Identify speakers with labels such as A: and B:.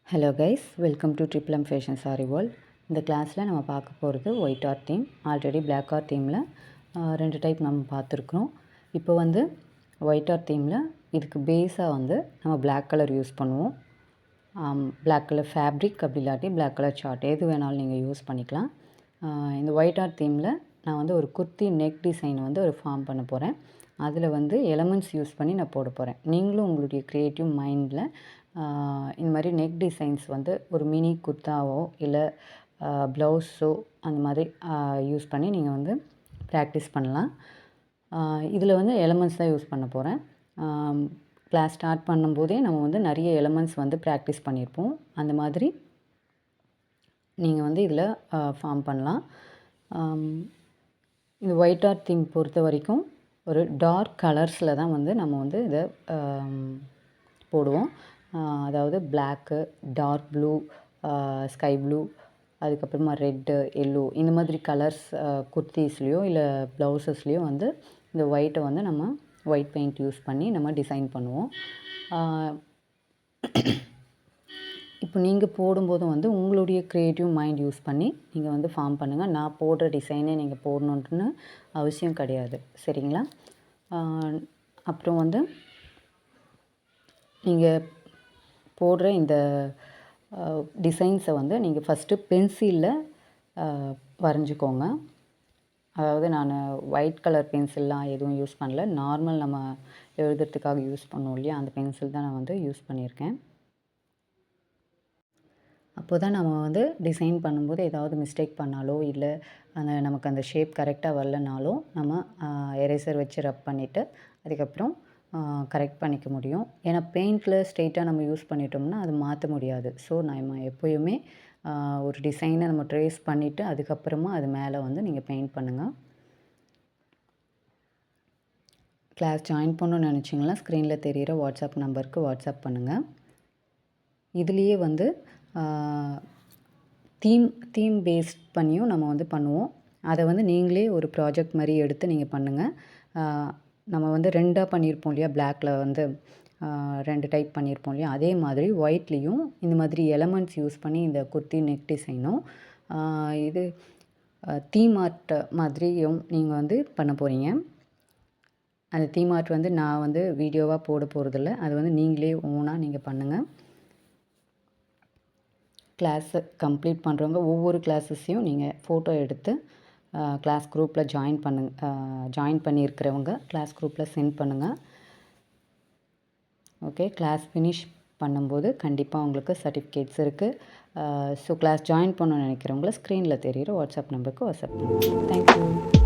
A: Hello guys, welcome to triple M fashion sari world. இந்த கிளாஸில் நம்ம பார்க்க போகிறது white art theme. Already black art தீமில் 2 டைப் நம்ம பார்த்துருக்குறோம். இப்போ வந்து ஒயிட் ஆர்ட் தீமில் இதுக்கு பேஸாக வந்து நம்ம பிளாக் கலர் யூஸ் பண்ணுவோம். பிளாக் கலர் ஃபேப்ரிக், அப்படி இல்லாட்டி பிளாக் கலர் சார்ட், எது வேணாலும் நீங்கள் யூஸ் பண்ணிக்கலாம். இந்த ஒயிட் ஆர்ட் தீமில் நான் வந்து ஒரு குர்த்தி நெக் டிசைன் வந்து ஒரு ஃபார்ம் பண்ண போகிறேன். அதில் வந்து எலமெண்ட்ஸ் யூஸ் பண்ணி நான் போட போகிறேன். நீங்களும் உங்களுடைய க்ரியேட்டிவ் மைண்டில் இந்த மாதிரி நெக் டிசைன்ஸ் வந்து ஒரு மினி குர்த்தாவோ இல்லை ப்ளவுஸோ அந்த மாதிரி யூஸ் பண்ணி நீங்கள் வந்து ப்ராக்டிஸ் பண்ணலாம். இதில் வந்து எலமெண்ட்ஸ் தான் யூஸ் பண்ண போகிறேன். கிளாஸ் ஸ்டார்ட் பண்ணும்போதே நம்ம வந்து நிறைய எலமெண்ட்ஸ் வந்து ப்ராக்டிஸ் பண்ணியிருப்போம். அந்த மாதிரி நீங்கள் வந்து இதில் ஃபார்ம் பண்ணலாம். இந்த ஒயிட் ஆர்ட் தீம் பொறுத்த வரைக்கும் ஒரு டார்க் கலர்ஸில் தான் வந்து நம்ம வந்து இதை போடுவோம். அதாவது black, dark blue, sky blue, அதுக்கப்புறமா ரெட்டு, எல்லோ, இந்த மாதிரி கலர்ஸ் குர்த்தீஸ்லேயோ இல்லை ப்ளவுசஸ்லேயோ வந்து இந்த ஒயிட்டை வந்து நம்ம ஒயிட் பெயிண்ட் யூஸ் பண்ணி நம்ம டிசைன் பண்ணுவோம். இப்போ நீங்கள் போடும்போது வந்து உங்களுடைய க்ரியேட்டிவ் மைண்ட் யூஸ் பண்ணி நீங்கள் வந்து ஃபார்ம் பண்ணுங்கள். நான் போடுற டிசைனே நீங்கள் போடணுன்ட்டுன்னு அவசியம் கிடையாது, சரிங்களா? அப்புறம் வந்து நீங்கள் போடுற இந்த டிசைன்ஸை வந்து நீங்கள் ஃபஸ்ட்டு பென்சிலில் வரைஞ்சிக்கோங்க. அதாவது நான் ஒயிட் கலர் பென்சில்லாம் எதுவும் யூஸ் பண்ணல. நார்மல் நம்ம எழுதுறதுக்காக யூஸ் பண்ணுவோம் இல்லையா, அந்த பென்சில் தான் நான் வந்து யூஸ் பண்ணியிருக்கேன். அப்போ தான் நம்ம வந்து டிசைன் பண்ணும்போது ஏதாவது மிஸ்டேக் பண்ணாலோ இல்லை நமக்கு அந்த ஷேப் கரெக்டாக வரலனாலும் நம்ம எரேசர் வச்சு ரப் பண்ணிவிட்டு அதுக்கப்புறம் கரெக்ட் பண்ணிக்க முடியும். ஏன்னா பெயிண்டில் ஸ்ட்ரெயிட்டாக நம்ம யூஸ் பண்ணிட்டோம்னா அது மாற்ற முடியாது. ஸோ நம்ம எப்போயுமே ஒரு டிசைனை நம்ம ட்ரேஸ் பண்ணிவிட்டு அதுக்கப்புறமா அது மேலே வந்து நீங்கள் பெயிண்ட் பண்ணுங்கள். கிளாஸ் ஜாயின் பண்ணணும்னு நினச்சிங்கன்னா ஸ்க்ரீனில் தெரிகிற வாட்ஸ்அப் நம்பருக்கு வாட்ஸ்அப் பண்ணுங்கள். இதுலேயே வந்து தீம் பேஸ்ட் பண்ணியும் நம்ம வந்து பண்ணுவோம். அதை வந்து நீங்களே ஒரு ப்ராஜெக்ட் மாதிரி எடுத்து நீங்கள் பண்ணுங்கள். நம்ம வந்து 2ஆக பண்ணியிருப்போம் இல்லையா, பிளாக்கில் வந்து 2 டைப் பண்ணியிருப்போம் இல்லையா, அதே மாதிரி ஒயிட்லேயும் இந்த மாதிரி எலமெண்ட்ஸ் யூஸ் பண்ணி இந்த குர்த்தி நெக் டிசைனும் இது தீம் ஆர்ட் மாதிரியும் நீங்கள் வந்து பண்ண போகிறீங்க. அந்த தீம் ஆர்ட் வந்து நான் வந்து வீடியோவாக போட போகிறதில்ல, அது வந்து நீங்களே ஓனாக நீங்கள் பண்ணுங்கள். கிளாஸை கம்ப்ளீட் பண்ணுறவங்க ஒவ்வொரு கிளாஸஸையும் நீங்கள் ஃபோட்டோ எடுத்து கிளாஸ் குரூப்பில் ஜாயின் பண்ணியிருக்கிறவங்க கிளாஸ் குரூப்பில் சென்ட் பண்ணுங்கள். ஓகே, கிளாஸ் ஃபினிஷ் பண்ணும்போது கண்டிப்பாக உங்களுக்கு சர்டிஃபிகேட்ஸ் இருக்குது. ஸோ கிளாஸ் ஜாயின் பண்ணணும்னு நினைக்கிறவங்கள ஸ்க்ரீனில் தெரிகிற வாட்ஸ்அப் நம்பருக்கு வாட்ஸ்அப் பண்ணுங்கள். தேங்க்யூ.